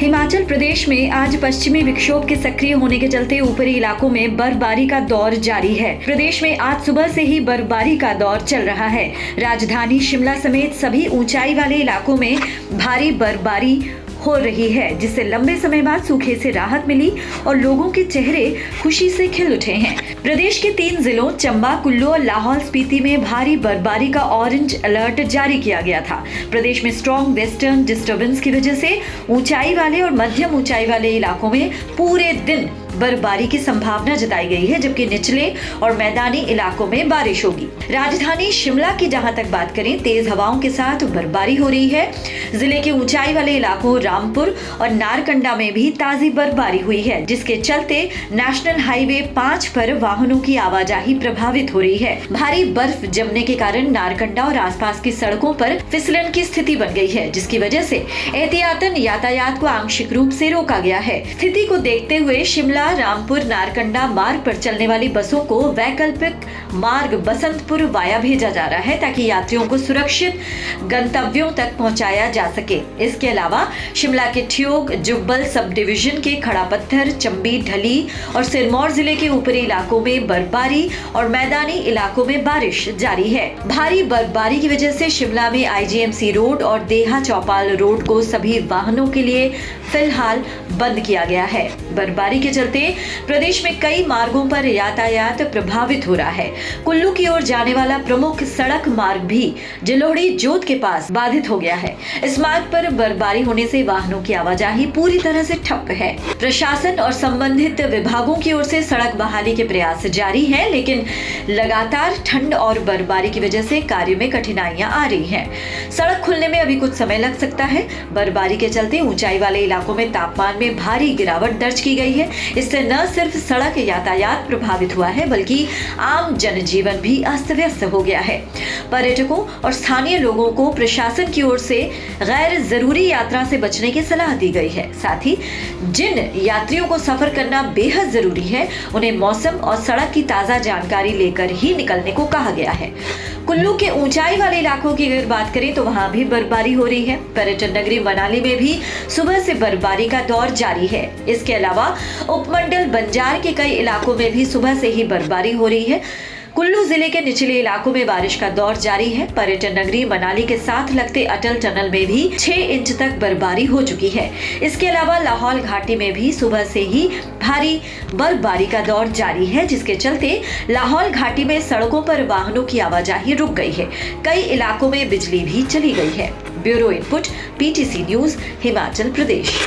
हिमाचल प्रदेश में आज पश्चिमी विक्षोभ के सक्रिय होने के चलते ऊपरी इलाकों में बर्फबारी का दौर जारी है। प्रदेश में आज सुबह से ही बर्फबारी का दौर चल रहा है। राजधानी शिमला समेत सभी ऊंचाई वाले इलाकों में भारी बर्फबारी हो रही है, जिससे लंबे समय बाद सूखे से राहत मिली और लोगों के चेहरे खुशी से खिल उठे हैं। प्रदेश के 3 जिलों चंबा, कुल्लू और लाहौल स्पीति में भारी बर्फबारी का ऑरेंज अलर्ट जारी किया गया था। प्रदेश में स्ट्रॉन्ग वेस्टर्न डिस्टर्बेंस की वजह से ऊंचाई वाले और मध्यम ऊंचाई वाले इलाकों में पूरे दिन बर्फबारी की संभावना जताई गई है, जबकि निचले और मैदानी इलाकों में बारिश होगी। राजधानी शिमला की जहां तक बात करें, तेज हवाओं के साथ बर्फबारी हो रही है। जिले के ऊंचाई वाले इलाकों रामपुर और नारकंडा में भी ताजी बर्फबारी हुई है, जिसके चलते नेशनल हाईवे 5 पर वाहनों की आवाजाही प्रभावित हो रही है। भारी बर्फ जमने के कारण नारकंडा और आसपास की सड़कों पर फिसलन की स्थिति बन गई है, जिसकी वजह से एहतियातन यातायात को आंशिक रूप से रोका गया है। स्थिति को देखते हुए शिमला रामपुर नारकंडा मार्ग पर चलने वाली बसों को वैकल्पिक मार्ग बसंतपुर वाया भेजा जा रहा है, ताकि यात्रियों को सुरक्षित गंतव्यों तक पहुंचाया जा सके। इसके अलावा शिमला के ठियोग, जुब्बल सब डिवीजन के खड़ापत्थर, चंबी, ढली और सिरमौर जिले के ऊपरी इलाकों में बर्फबारी और मैदानी इलाकों में बारिश जारी है। भारी बर्फबारी की वजह से शिमला में आईजीएमसी रोड और देहा चौपाल रोड को सभी वाहनों के लिए फिलहाल बंद किया गया है। बर्फबारी के चलते प्रदेश में कई मार्गों पर यातायात प्रभावित हो रहा है। कुल्लू की ओर जाने वाला प्रमुख सड़क मार्ग भी जलोड़ी जोत के पास बाधित हो गया है। इस मार्ग पर बर्फबारी होने से वाहनों की आवाजाही पूरी तरह से ठप है। प्रशासन और संबंधित विभागों की ओर से सड़क बहाली के प्रयास जारी हैं, लेकिन लगातार ठंड और बर्फबारी की वजह से कार्य में कठिनाइयां आ रही हैं। सड़क खुलने में अभी कुछ समय लग सकता है। बर्फबारी के चलते ऊंचाई वाले इलाकों में तापमान में भारी गिरावट दर्ज की गई है। इससे न सिर्फ सड़क यातायात प्रभावित हुआ है, बल्कि आम जनजीवन भी अस्त व्यस्त हो गया है। पर्यटकों और स्थानीय लोगों को प्रशासन की ओर से गैर जरूरी यात्रा से बचने की सलाह दी गई है। साथ ही जिन यात्रियों को सफर करना बेहद जरूरी है, उन्हें मौसम और सड़क की ताजा जानकारी लेकर ही निकलने को कहा गया है। कुल्लू के ऊंचाई वाले इलाकों की अगर बात करें तो वहां भी बर्फबारी हो रही है। पर्यटन नगरी मनाली में भी सुबह से बर्फबारी का दौर जारी है। इसके अलावा उपमंडल बंजार के कई इलाकों में भी सुबह से ही बर्फबारी हो रही है। कुल्लू जिले के निचले इलाकों में बारिश का दौर जारी है। पर्यटन नगरी मनाली के साथ लगते अटल टनल में भी 6 इंच तक बर्फबारी हो चुकी है। इसके अलावा लाहौल घाटी में भी सुबह से ही भारी बर्फबारी का दौर जारी है, जिसके चलते लाहौल घाटी में सड़कों पर वाहनों की आवाजाही रुक गई है। कई इलाकों में बिजली भी चली गई है। Bureau input, PTC news, Himachal प्रदेश।